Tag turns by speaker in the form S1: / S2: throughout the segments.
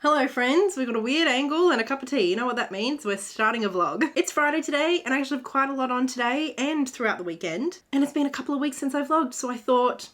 S1: Hello friends, we've got a weird angle and a cup of tea. You know what that means? We're starting a vlog. It's Friday today and I actually have quite a lot on today and throughout the weekend. And it's been a couple of weeks since I vlogged, so I thought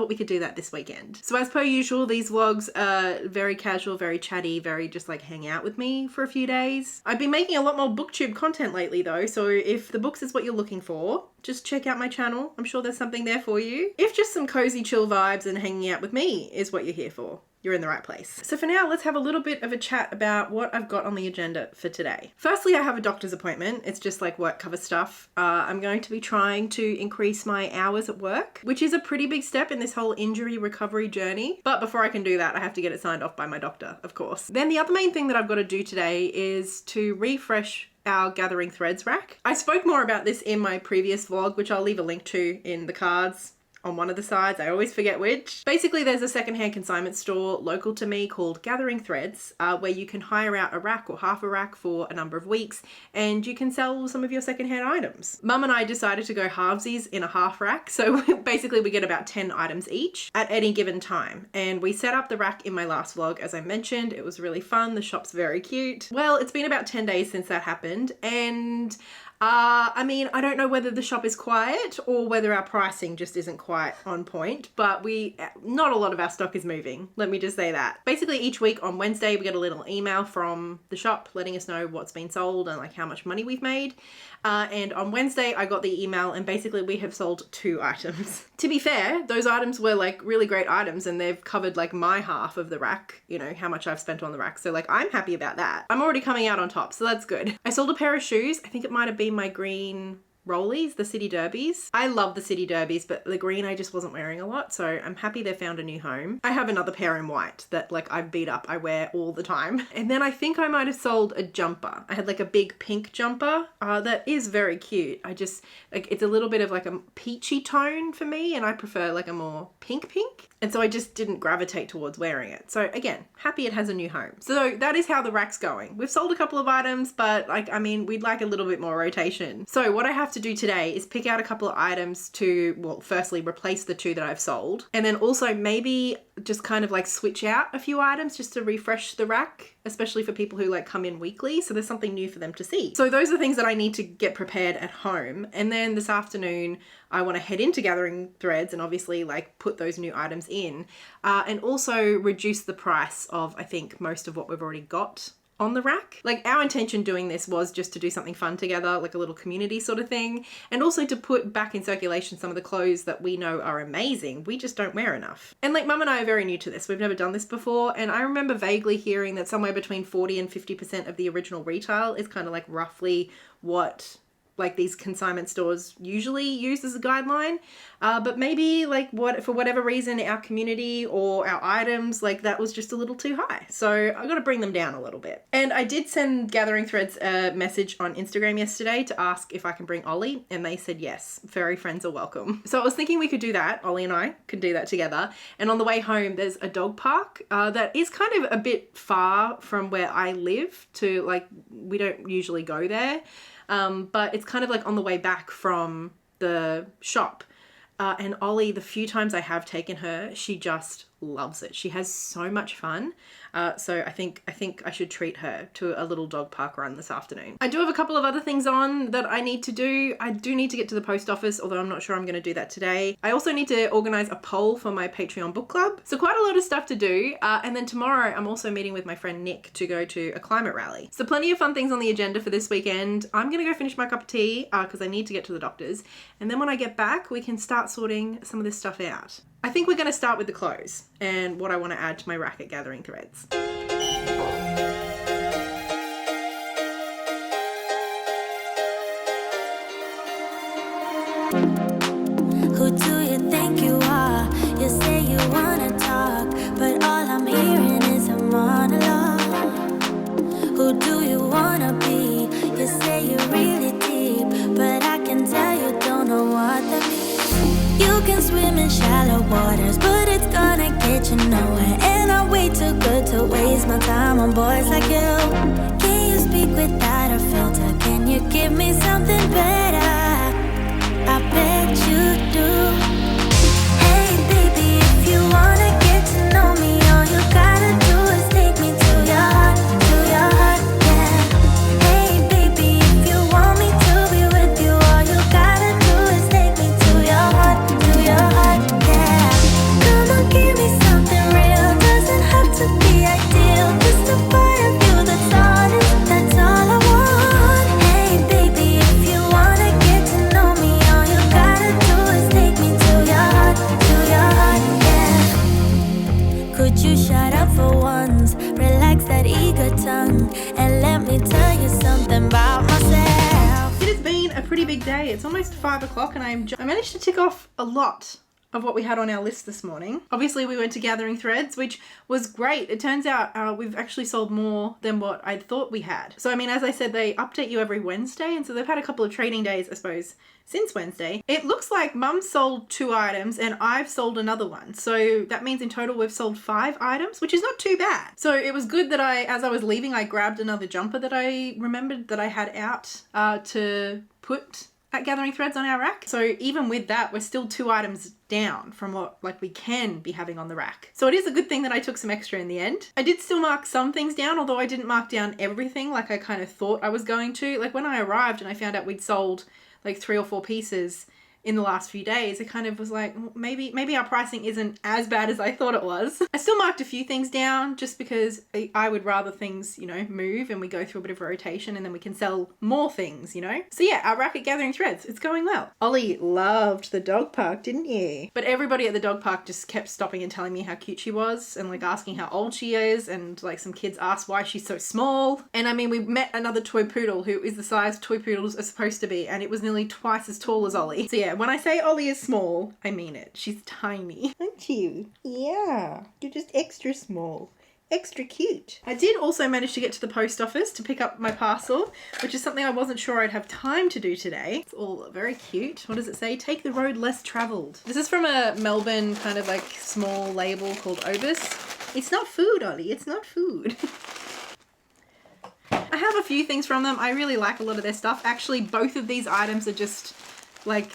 S1: we could do that this weekend. So as per usual, these vlogs are very casual, very chatty, very just like hang out with me for a few days. I've been making a lot more booktube content lately though, so if the books is what you're looking for, just check out my channel. I'm sure there's something there for you. If just some cozy chill vibes and hanging out with me is what you're here for, you're in the right place. So for now, let's have a little bit of a chat about what I've got on the agenda for today. Firstly, I have a doctor's appointment. It's just like work cover stuff. I'm going to be trying to increase my hours at work, which is a pretty big step in this whole injury recovery journey. But before I can do that, I have to get it signed off by my doctor, of course. Then the other main thing that I've got to do today is to refresh our Gathering Threads rack. I spoke more about this in my previous vlog, which I'll leave a link to in the cards on one of the sides. I always forget which. Basically, there's a secondhand consignment store local to me called Gathering Threads, where you can hire out a rack or half a rack for a number of weeks, and you can sell some of your secondhand items. Mum and I decided to go halvesies in a half rack, so basically we get about 10 items each at any given time. And we set up the rack in my last vlog, as I mentioned. It was really fun. The shop's very cute. Well, it's been about 10 days since that happened, and I mean, I don't know whether the shop is quiet or whether our pricing just isn't quite on point, but not a lot of our stock is moving. Let me just say that. Basically, each week on Wednesday, we get a little email from the shop letting us know what's been sold and like how much money we've made. And on Wednesday, I got the email and basically we have sold 2 items. To be fair, those items were like really great items and they've covered like my half of the rack, you know, how much I've spent on the rack. So like, I'm happy about that. I'm already coming out on top, so that's good. I sold a pair of shoes. I think it might have been my green rollies, the City Derbies. I love the City Derbies, but the green I just wasn't wearing a lot, so I'm happy they found a new home. I have another pair in white that like I've beat up, I wear all the time. And then I think I might have sold a jumper. I had like a big pink jumper that is very cute. I just, like, it's a little bit of like a peachy tone for me and I prefer like a more pink. And so I just didn't gravitate towards wearing it. So again, happy it has a new home. So that is how the rack's going. We've sold a couple of items, but like, I mean, we'd like a little bit more rotation. So what I have to do today is pick out a couple of items to, well, firstly replace the 2 that I've sold. And then also maybe just kind of like switch out a few items just to refresh the rack, especially for people who like come in weekly. So there's something new for them to see. So those are things that I need to get prepared at home. And then this afternoon, I want to head into Gathering Threads and obviously like put those new items in and also reduce the price of, I think, most of what we've already got on the rack. Like, our intention doing this was just to do something fun together, like a little community sort of thing, and also to put back in circulation some of the clothes that we know are amazing, we just don't wear enough. And like, Mum and I are very new to this. We've never done this before, and I remember vaguely hearing that somewhere between 40 and 50% of the original retail is kind of like roughly what like these consignment stores usually use as a guideline, but maybe like for whatever reason our community or our items, like that was just a little too high. So I got to bring them down a little bit. And I did send Gathering Threads a message on Instagram yesterday to ask if I can bring Olly, and they said yes, furry friends are welcome. So I was thinking we could do that. Olly and I could do that together. And on the way home, there's a dog park that is kind of a bit far from where I live to, like, we don't usually go there. But it's kind of like on the way back from the shop. And Olly, the few times I have taken her, she just loves it. She has so much fun. So I think I should treat her to a little dog park run this afternoon. I do have a couple of other things on that I need to do. I do need to get to the post office, although I'm not sure I'm going to do that today. I also need to organize a poll for my Patreon book club. So quite a lot of stuff to do. And then tomorrow I'm also meeting with my friend Nick to go to a climate rally. So plenty of fun things on the agenda for this weekend. I'm going to go finish my cup of tea because I need to get to the doctor's. And then when I get back, we can start sorting some of this stuff out. I think we're going to start with the clothes and what I want to add to my rack at Gathering Threads.
S2: Who do you think you are? You say you wanna talk, but all I'm hearing is a monologue. Who do you wanna be? You say you're really deep, but I can tell you don't know what that means. You can swim in shallow waters, but it's gonna get you nowhere. And I'm way too good to waste my time on boys like you. Can you speak without a filter? Can you give me something better? I bet you do. Hey baby, if you wanna get to know me, all you gotta do is take me to your you, just a part of you that's honest. That's all I want. Hey baby, if you wanna get to know me, all you gotta do is take me to your heart, yeah. Could you shut up for once? Relax that eager tongue and let me tell you something about myself.
S1: It has been a pretty big day. It's almost 5 o'clock and I managed to tick off a lot of what we had on our list this morning. Obviously we went to Gathering Threads, which was great. It turns out we've actually sold more than what I thought we had. So I mean, as I said, they update you every Wednesday, and so they've had a couple of trading days, I suppose, since Wednesday. It looks like Mum sold 2 items and I've sold another one. So that means in total we've sold 5 items, which is not too bad. So it was good that as I was leaving, I grabbed another jumper that I remembered that I had out to put at Gathering Threads on our rack. So even with that, we're still 2 items down from what we can be having on the rack. So it is a good thing that I took some extra in the end. I did still mark some things down, although I didn't mark down everything like I kind of thought I was going to. Like when I arrived and I found out we'd sold like 3 or 4 pieces in the last few days, it kind of was like, maybe our pricing isn't as bad as I thought it was. I still marked a few things down just because I would rather things, you know, move and we go through a bit of a rotation and then we can sell more things, you know? So yeah, our rack at Gathering Threads, it's going well. Ollie loved the dog park, didn't you? But everybody at the dog park just kept stopping and telling me how cute she was and like asking how old she is, and like some kids asked why she's so small. And I mean, we met another toy poodle who is the size toy poodles are supposed to be, and it was nearly twice as tall as Ollie. So yeah, when I say Ollie is small, I mean it. She's tiny. Aren't you? Yeah, you're just extra small. Extra cute. I did also manage to get to the post office to pick up my parcel, which is something I wasn't sure I'd have time to do today. It's all very cute. What does it say? Take the road less traveled. This is from a Melbourne kind of like small label called Obus. It's not food, Ollie. It's not food. I have a few things from them. I really like a lot of their stuff. Actually, both of these items are just like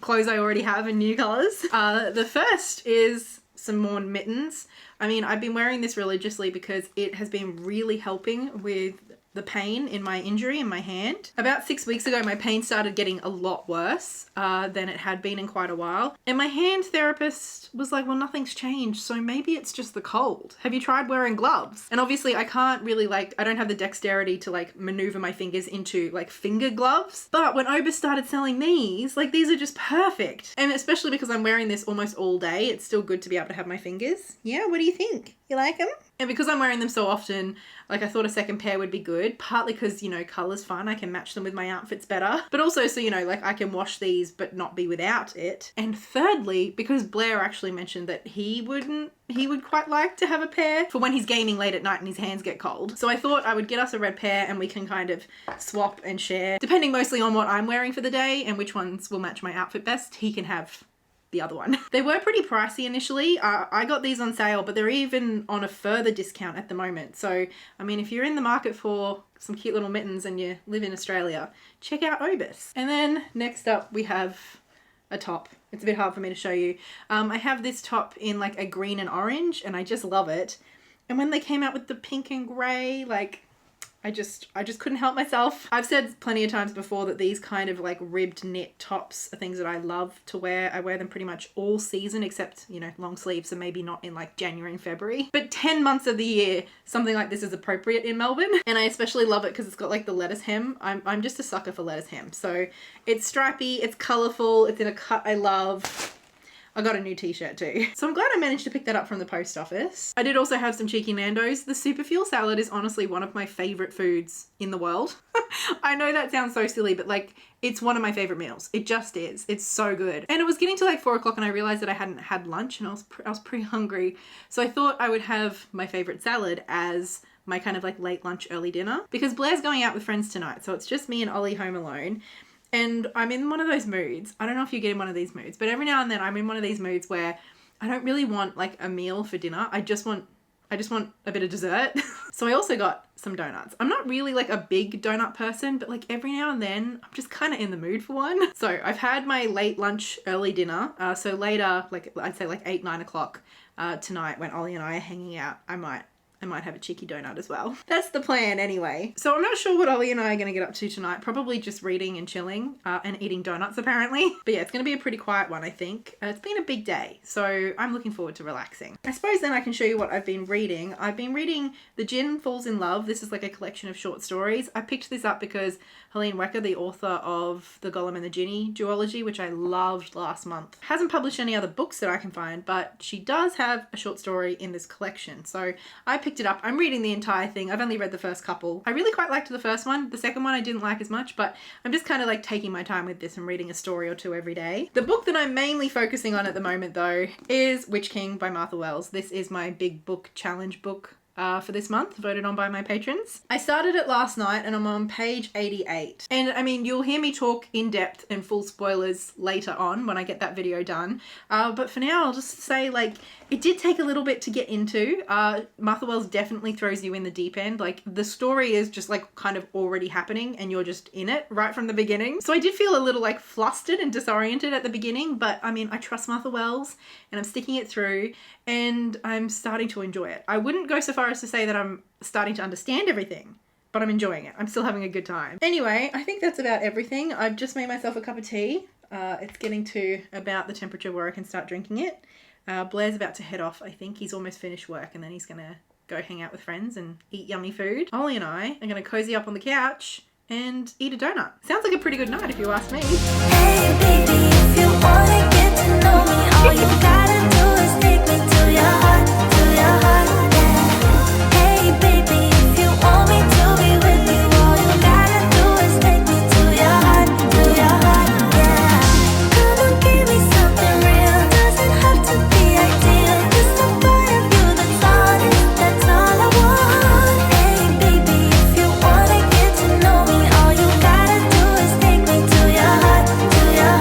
S1: clothes I already have in new colors. The first is some more mittens. I mean, I've been wearing this religiously because it has been really helping with the pain in my injury in my hand. About 6 weeks ago, my pain started getting a lot worse than it had been in quite a while. And my hand therapist was like, well, nothing's changed, so maybe it's just the cold. Have you tried wearing gloves? And obviously I can't really I don't have the dexterity to like maneuver my fingers into like finger gloves. But when Obus started selling these are just perfect. And especially because I'm wearing this almost all day, it's still good to be able to have my fingers. Yeah, what do you think? You like them? And because I'm wearing them so often, like I thought a second pair would be good, partly because, you know, color's fun. I can match them with my outfits better, but also so, you know, like I can wash these but not be without it. And thirdly, because Blair actually mentioned that he would quite like to have a pair for when he's gaming late at night and his hands get cold. So I thought I would get us a red pair and we can kind of swap and share, depending mostly on what I'm wearing for the day and which ones will match my outfit best. He can have the other one. They were pretty pricey initially. I got these on sale, but they're even on a further discount at the moment. So, I mean, if you're in the market for some cute little mittens and you live in Australia, check out Obus. And then next up we have a top. It's a bit hard for me to show you. I have this top in like a green and orange and I just love it. And when they came out with the pink and grey, like I just couldn't help myself. I've said plenty of times before that these kind of like ribbed knit tops are things that I love to wear. I wear them pretty much all season except, you know, long sleeves, so maybe not in like January and February. But 10 months of the year, something like this is appropriate in Melbourne. And I especially love it because it's got like the lettuce hem. I'm just a sucker for lettuce hem. So it's stripy, it's colourful, it's in a cut I love. I got a new t-shirt too. So I'm glad I managed to pick that up from the post office. I did also have some cheeky Nando's. The super fuel salad is honestly one of my favorite foods in the world. I know that sounds so silly, but like it's one of my favorite meals. It just is. It's so good. And it was getting to like 4 o'clock and I realized that I hadn't had lunch and I was pretty hungry. So I thought I would have my favorite salad as my kind of like late lunch, early dinner, because Blair's going out with friends tonight. So it's just me and Ollie home alone. And I'm in one of those moods. I don't know if you get in one of these moods, but every now and then I'm in one of these moods where I don't really want like a meal for dinner. I just want a bit of dessert. So I also got some donuts. I'm not really like a big donut person, but like every now and then I'm just kind of in the mood for one. So I've had my late lunch, early dinner. So later, like I'd say like 8, 9 o'clock tonight when Ollie and I are hanging out, I might I might have a cheeky donut as well. That's the plan anyway. So I'm not sure what Ollie and I are going to get up to tonight. Probably just reading and chilling and eating donuts apparently. But yeah, it's going to be a pretty quiet one, I think. It's been a big day, so I'm looking forward to relaxing. I suppose then I can show you what I've been reading. I've been reading The Djinn Falls in Love. This is like a collection of short stories. I picked this up because Helene Wecker, the author of The Golem and the Jinni duology, which I loved last month, hasn't published any other books that I can find, but she does have a short story in this collection. So I picked it up. I'm reading the entire thing. I've only read the first couple. I really quite liked the first one. The second one I didn't like as much, but I'm just kind of like taking my time with this and reading a story or two every day. The book that I'm mainly focusing on at the moment though is Witch King by Martha Wells. This is my big book challenge book for this month, voted on by my patrons. I started it last night and I'm on page 88. And I mean, you'll hear me talk in depth and full spoilers later on when I get that video done. But for now, I'll just say like, it did take a little bit to get into. Martha Wells definitely throws you in the deep end. Like the story is just like kind of already happening and you're just in it right from the beginning. So I did feel a little like flustered and disoriented at the beginning, but I mean, I trust Martha Wells and I'm sticking it through and I'm starting to enjoy it. I wouldn't go so far as to say that I'm starting to understand everything, but I'm enjoying it. I'm still having a good time. Anyway, I think that's about everything. I've just made myself a cup of tea. It's getting to about the temperature where I can start drinking it. Blair's about to head off. I think he's almost finished work and then he's gonna go hang out with friends and eat yummy food. Ollie and I are gonna cozy up on the couch and eat a donut. Sounds like a pretty good night if you ask me.
S2: Hey baby, if you wanna get to know me, all you gotta do is take me to your heart, yeah. Hey baby, if you want me to be with you, all you gotta do is take me to your heart, yeah. Come on, give me something real, doesn't have to be ideal, just a part of you that's honest, that's all I want. Hey baby, if you wanna get to know me, all you gotta do is take me to your heart, yeah.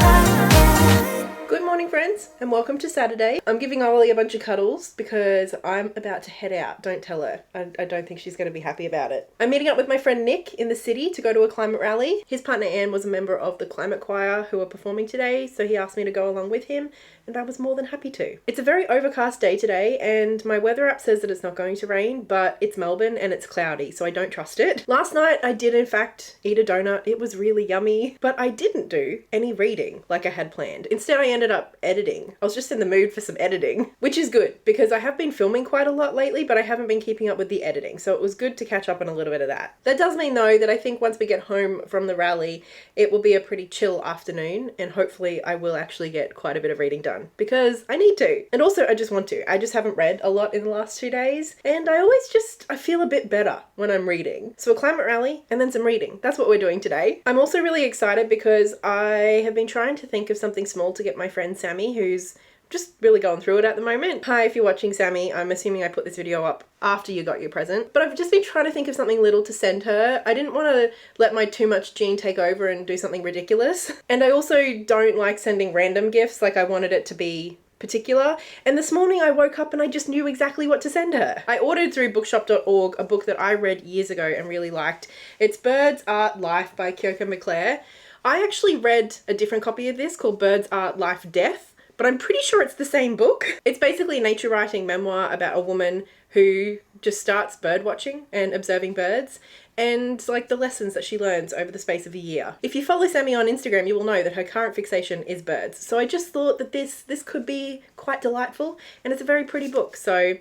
S1: Good morning, friends, and welcome to Saturday. I'm giving Ollie a bunch of cuddles because I'm about to head out. Don't tell her. I don't think she's going to be happy about it. I'm meeting up with my friend Nick in the city to go to a climate rally. His partner Anne was a member of the climate choir who are performing today, so he asked me to go along with him, and I was more than happy to. It's a very overcast day today, and my weather app says that it's not going to rain, but it's Melbourne and it's cloudy, so I don't trust it. Last night I did in fact eat a donut. It was really yummy, but I didn't do any reading like I had planned. Instead I ended up editing. I was just in the mood for some editing, which is good because I have been filming quite a lot lately, but I haven't been keeping up with the editing, so it was good to catch up on a little bit of that. That does mean though that I think once we get home from the rally, it will be a pretty chill afternoon, and hopefully I will actually get quite a bit of reading done because I need to. And also I just want to. I just haven't read a lot in the last 2 days, and I feel a bit better when I'm reading. So a climate rally and then some reading. That's what we're doing today. I'm also really excited because I have been trying to think of something small to get my friend Sammy, who's just really going through it at the moment. Hi, if you're watching, Sammy. I'm assuming I put this video up after you got your present, but I've just been trying to think of something little to send her. I didn't want to let my too much gene take over and do something ridiculous. And I also don't like sending random gifts. Like I wanted it to be particular. And this morning I woke up and I just knew exactly what to send her. I ordered through bookshop.org a book that I read years ago and really liked. It's Birds Art Life by Kyoko McClare. I actually read a different copy of this called Birds Art Life Death, but I'm pretty sure it's the same book. It's basically a nature writing memoir about a woman who just starts bird watching and observing birds and like the lessons that she learns over the space of a year. If you follow Sammy on Instagram, you will know that her current fixation is birds. So I just thought that this could be quite delightful, and it's a very pretty book. So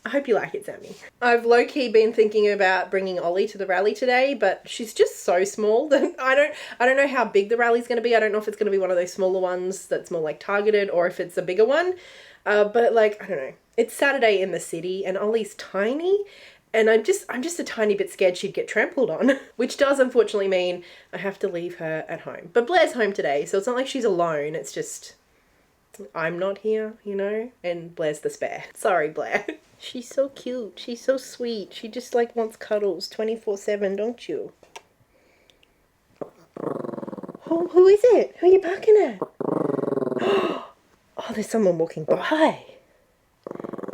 S1: I hope you like it, Sammy. I've low-key been thinking about bringing Ollie to the rally today, but she's just so small that I don't know how big the rally's going to be. I don't know if it's going to be one of those smaller ones that's more like targeted or if it's a bigger one. But like, I don't know. It's Saturday in the city and Ollie's tiny, and I'm just a tiny bit scared she'd get trampled on, which does unfortunately mean I have to leave her at home. But Blair's home today, so it's not like she's alone. It's just I'm not here, you know, and Blair's the spare. Sorry, Blair. She's so cute. She's so sweet. She just like wants cuddles 24/7, don't you? Who is it? Who are you barking at? Oh, there's someone walking by.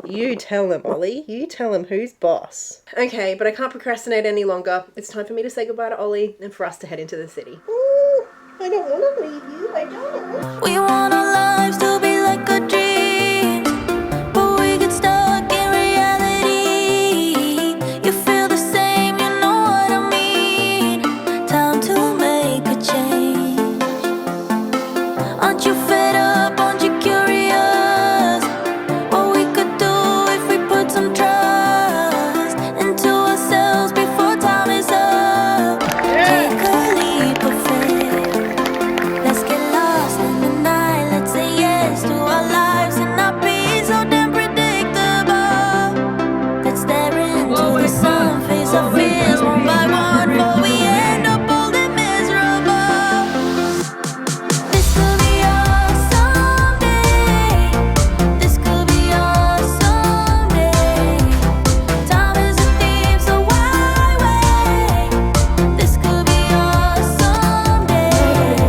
S1: You tell him, Ollie. You tell him who's boss. Okay, but I can't procrastinate any longer. It's time for me to say goodbye to Ollie and for us to head into the city. Ooh, I don't want to leave you. I don't.
S2: We want our lives to be like a dream, but we get stuck in reality. our fears one by one, before we end up old and miserable. This could be us someday. This could be us someday. Time is a thief, so why wait? This could be us someday.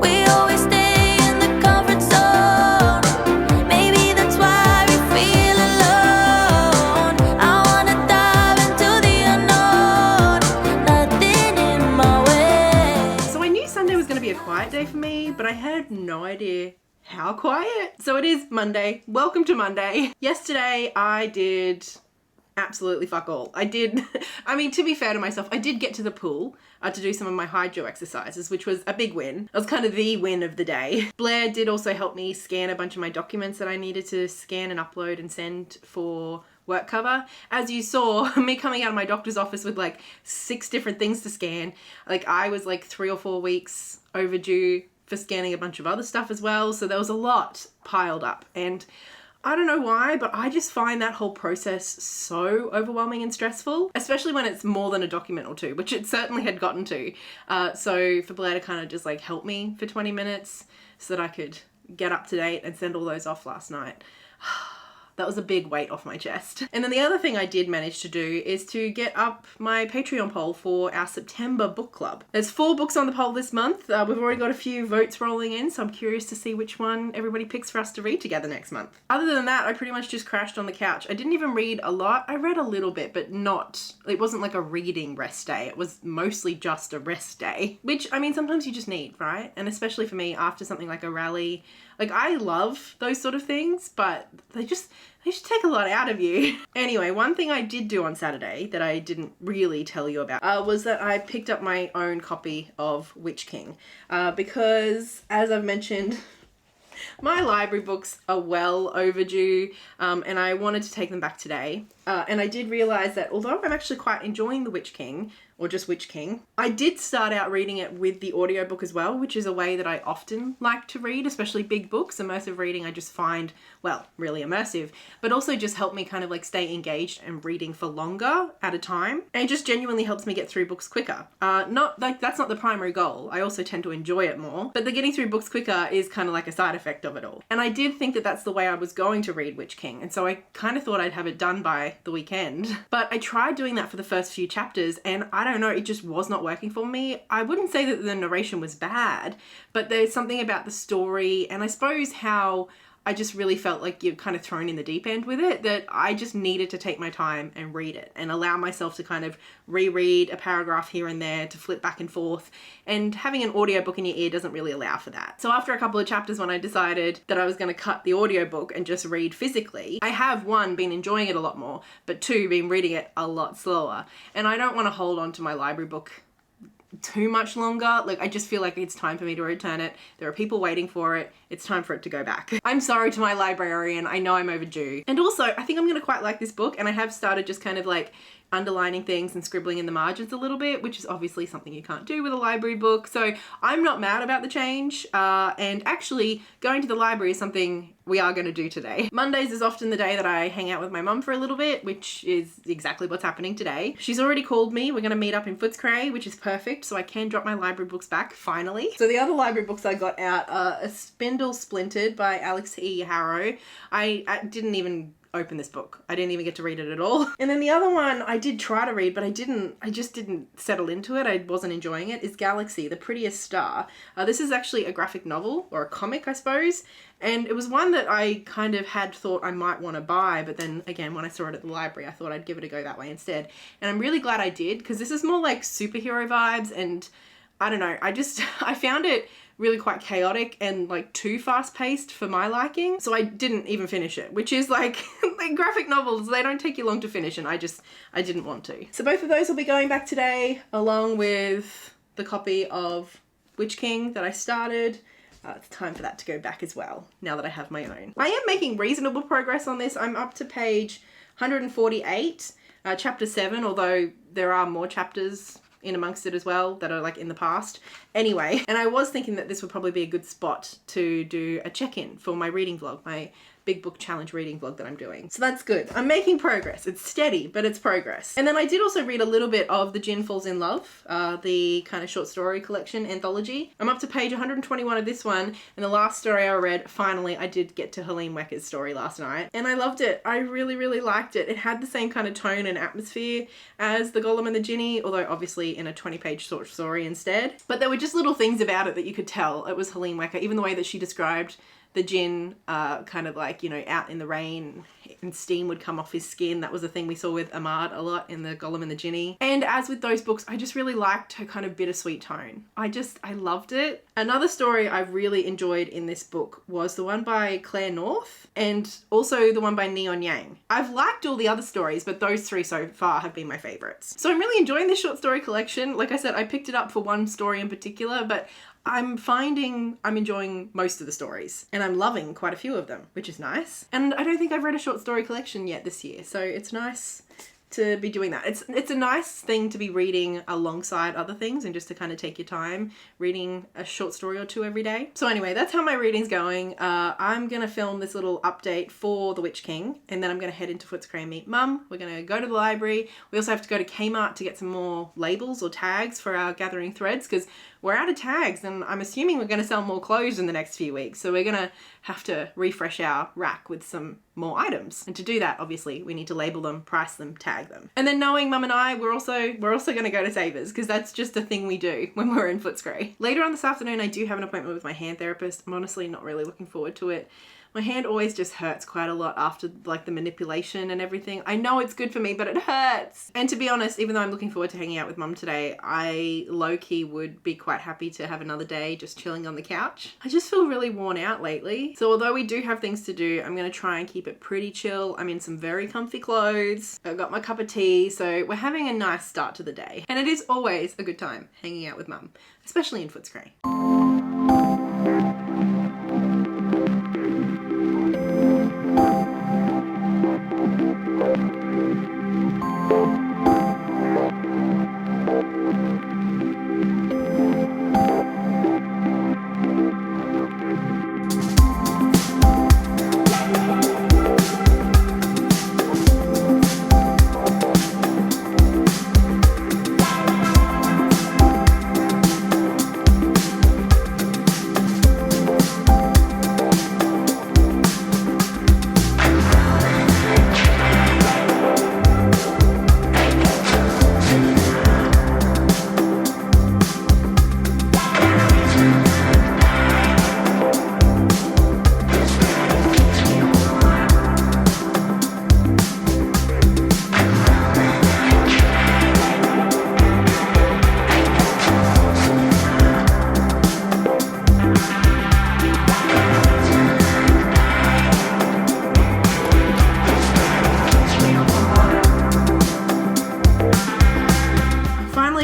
S2: We always stay in the comfort zone. Maybe that's why we feel alone. I wanna dive into the unknown. Nothing in my way.
S1: So I knew Sunday was going to be a quiet day for me, but I had no idea how quiet. So it is Monday. Welcome to Monday. Yesterday I did absolutely fuck all. I mean, to be fair to myself, I did get to the pool to do some of my hydro exercises, which was a big win. It was kind of the win of the day. Blair did also help me scan a bunch of my documents that I needed to scan and upload and send for work cover. As you saw, me coming out of my doctor's office with like 6 different things to scan. Like I was like 3 or 4 weeks overdue for scanning a bunch of other stuff as well. So there was a lot piled up, and I don't know why, but I just find that whole process so overwhelming and stressful, especially when it's more than a document or 2, which it certainly had gotten to. So for Blair to kind of just like help me for 20 minutes so that I could get up to date and send all those off last night. That was a big weight off my chest. And then the other thing I did manage to do is to get up my Patreon poll for our September book club. There's 4 books on the poll this month. We've already got a few votes rolling in, so I'm curious to see which one everybody picks for us to read together next month. Other than that, I pretty much just crashed on the couch. I didn't even read a lot. I read a little bit, but it wasn't like a reading rest day. It was mostly just a rest day, which, I mean, sometimes you just need, right? And especially for me, after something like a rally, like I love those sort of things, but they just take a lot out of you. Anyway, one thing I did do on Saturday that I didn't really tell you about was that I picked up my own copy of Witch King because, as I've mentioned, my library books are well overdue, and I wanted to take them back today. And I did realise that although I'm actually quite enjoying The Witch King, or just Witch King, I did start out reading it with the audiobook as well, which is a way that I often like to read, especially big books. Immersive reading I just find, well, really immersive, but also just help me kind of like stay engaged and reading for longer at a time. And it just genuinely helps me get through books quicker. Not like that's not the primary goal. I also tend to enjoy it more, but the getting through books quicker is kind of like a side effect of it all. And I did think that that's the way I was going to read Witch King, and so I kind of thought I'd have it done by the weekend. But I tried doing that for the first few chapters, and I don't know, it just was not working for me. I wouldn't say that the narration was bad, but there's something about the story, and I suppose how I just really felt like you're kind of thrown in the deep end with it, that I just needed to take my time and read it and allow myself to kind of reread a paragraph here and there, to flip back and forth, and having an audiobook in your ear doesn't really allow for that. So after a couple of chapters, when I decided that I was going to cut the audiobook and just read physically, I have, 1, been enjoying it a lot more, but 2, been reading it a lot slower. And I don't want to hold on to my library book too much longer. Like, I just feel like it's time for me to return it. There are people waiting for it. It's time for it to go back. I'm sorry to my librarian. I know I'm overdue. And also, I think I'm going to quite like this book, and I have started just kind of like underlining things and scribbling in the margins a little bit, which is obviously something you can't do with a library book. So I'm not mad about the change. And actually, going to the library is something we are going to do today. Mondays is often the day that I hang out with my mum for a little bit, which is exactly what's happening today. She's already called me. We're going to meet up in Footscray, which is perfect, so I can drop my library books back, finally. So the other library books I got out are A Spindle Splintered by Alex E. Harrow. I didn't even open this book. I didn't even get to read it at all. And then the other one I did try to read, but I just didn't settle into it. I wasn't enjoying it, is Galaxy, The Prettiest Star. This is actually a graphic novel, or a comic, I suppose. And it was one that I kind of had thought I might want to buy, but then again, when I saw it at the library, I thought I'd give it a go that way instead. And I'm really glad I did, because this is more like superhero vibes, and I don't know, I found it really quite chaotic and like too fast paced for my liking. So I didn't even finish it, which is like graphic novels, they don't take you long to finish, and I didn't want to. So both of those will be going back today, along with the copy of Witch King that I started. It's time for that to go back as well, now that I have my own. I am making reasonable progress on this. I'm up to page 148, chapter 7, although there are more chapters in amongst it as well that are like in the past. Anyway, and I was thinking that this would probably be a good spot to do a check-in for my reading vlog, my big book challenge reading vlog that I'm doing. So that's good. I'm making progress. It's steady, but it's progress. And then I did also read a little bit of The Djinn Falls in Love, the kind of short story collection anthology. I'm up to page 121 of this one, and the last story I read, finally, I did get to Helene Wecker's story last night, and I loved it. I really, really liked it. It had the same kind of tone and atmosphere as The Golem and the Jinni, although obviously in a 20-page short story instead. But there were just little things about it that you could tell it was Helene Wecker, even the way that she described the Djinn kind of like, you know, out in the rain and steam would come off his skin. That was a thing we saw with Ahmad a lot in The Golem and the Jinni. And as with those books, I just really liked her kind of bittersweet tone. I loved it. Another story I really enjoyed in this book was the one by Claire North and also the one by Neon Yang. I've liked all the other stories, but those three so far have been my favorites. So I'm really enjoying this short story collection. Like I said, I picked it up for one story in particular, but I'm finding I'm enjoying most of the stories and I'm loving quite a few of them, which is nice. And I don't think I've read a short story collection yet this year, so it's nice to be doing that. It's a nice thing to be reading alongside other things and just to kind of take your time reading a short story or two every day. So anyway, that's how my reading's going. I'm gonna film this little update for The Witch King, and then I'm gonna head into Footscray and meet Mum. We're gonna go to the library. We also have to go to Kmart to get some more labels or tags for our gathering threads, because we're out of tags and I'm assuming we're going to sell more clothes in the next few weeks. So we're going to have to refresh our rack with some more items. And to do that, obviously, we need to label them, price them, tag them. And then knowing Mum and I, we're also going to go to Savers, because that's just a thing we do when we're in Footscray. Later on this afternoon, I do have an appointment with my hand therapist. I'm honestly not really looking forward to it. My hand always just hurts quite a lot after like the manipulation and everything. I know it's good for me, but it hurts. And to be honest, even though I'm looking forward to hanging out with Mum today, I low-key would be quite happy to have another day just chilling on the couch. I just feel really worn out lately. So although we do have things to do, I'm going to try and keep it pretty chill. I'm in some very comfy clothes. I've got my cup of tea. So we're having a nice start to the day. And it is always a good time hanging out with Mum, especially in Footscray.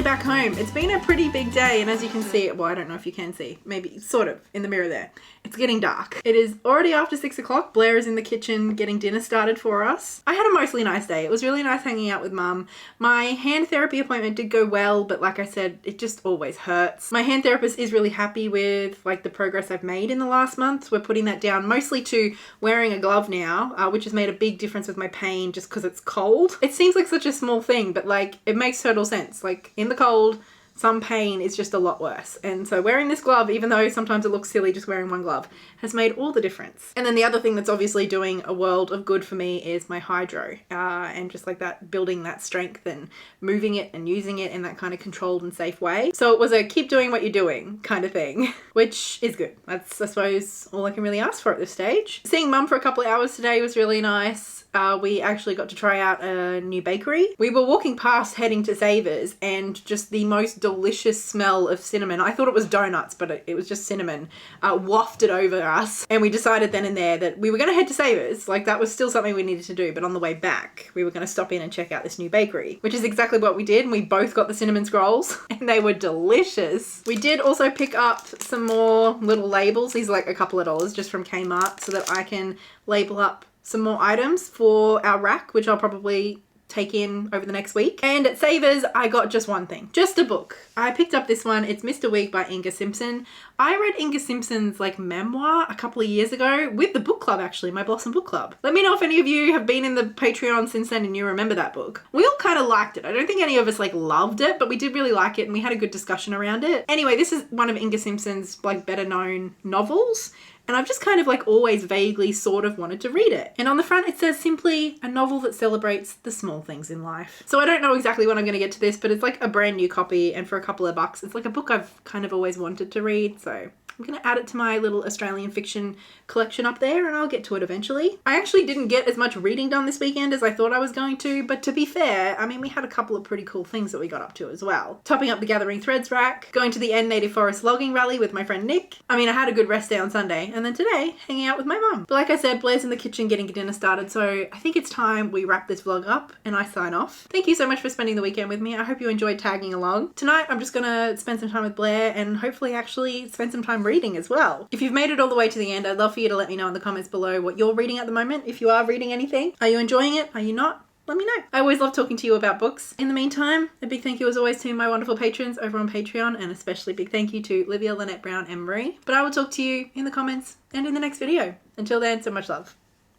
S1: Back home. It's been a pretty big day, and as you can see, well, I don't know if you can see, maybe sort of in the mirror there, it's getting dark. It is already after 6 o'clock. Blair is in the kitchen getting dinner started for us. I had a mostly nice day. It was really nice hanging out with Mum. My hand therapy appointment did go well, but like I said, it just always hurts. My hand therapist is really happy with like the progress I've made in the last month. We're putting that down mostly to wearing a glove now, which has made a big difference with my pain just because it's cold. It seems like such a small thing, but like it makes total sense. Like in the cold, some pain is just a lot worse. And so wearing this glove, even though sometimes it looks silly just wearing one glove, has made all the difference. And then the other thing that's obviously doing a world of good for me is my hydro. And just like that, building that strength and moving it and using it in that kind of controlled and safe way. So it was a keep doing what you're doing kind of thing, which is good. That's, I suppose, all I can really ask for at this stage. Seeing Mum for a couple of hours today was really nice. We actually got to try out a new bakery. We were walking past heading to Savers, and just the most delicious smell of cinnamon. I thought it was donuts, but it was just cinnamon, wafted over us. And we decided then and there that we were going to head to Savers. Like that was still something we needed to do. But on the way back, we were going to stop in and check out this new bakery, which is exactly what we did. And we both got the cinnamon scrolls and they were delicious. We did also pick up some more little labels. These are like a couple of dollars just from Kmart so that I can label up some more items for our rack, which I'll probably take in over the next week. And at Savers, I got just one thing, just a book. I picked up this one. It's Mr. Week by Inga Simpson. I read Inga Simpson's like memoir a couple of years ago with the book club, actually, my Blossom book club. Let me know if any of you have been in the Patreon since then and you remember that book. We all kind of liked it. I don't think any of us like loved it, but we did really like it and we had a good discussion around it. Anyway, this is one of Inga Simpson's like better known novels. And I've just kind of like always vaguely sort of wanted to read it. And on the front it says simply a novel that celebrates the small things in life. So I don't know exactly when I'm going to get to this, but it's like a brand new copy and for a couple of bucks. It's like a book I've kind of always wanted to read. So I'm going to add it to my little Australian fiction collection up there and I'll get to it eventually. I actually didn't get as much reading done this weekend as I thought I was going to, but to be fair, I mean, we had a couple of pretty cool things that we got up to as well. Topping up the Gathering Threads rack, going to the End Native Forest logging rally with my friend Nick. I mean, I had a good rest day on Sunday and then today hanging out with my mum. But like I said, Blair's in the kitchen getting dinner started, so I think it's time we wrap this vlog up and I sign off. Thank you so much for spending the weekend with me. I hope you enjoyed tagging along. Tonight, I'm just gonna spend some time with Blair and hopefully actually spend some time reading as well. If you've made it all the way to the end, I'd love for you to let me know in the comments below what you're reading at the moment, if you are reading anything. Are you enjoying it? Are you not? Let me know. I always love talking to you about books. In the meantime, a big thank you as always to my wonderful patrons over on Patreon, and especially big thank you to Livia, Lynette Brown and Marie. But I will talk to you in the comments and in the next video. Until then, so much love.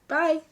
S1: Bye.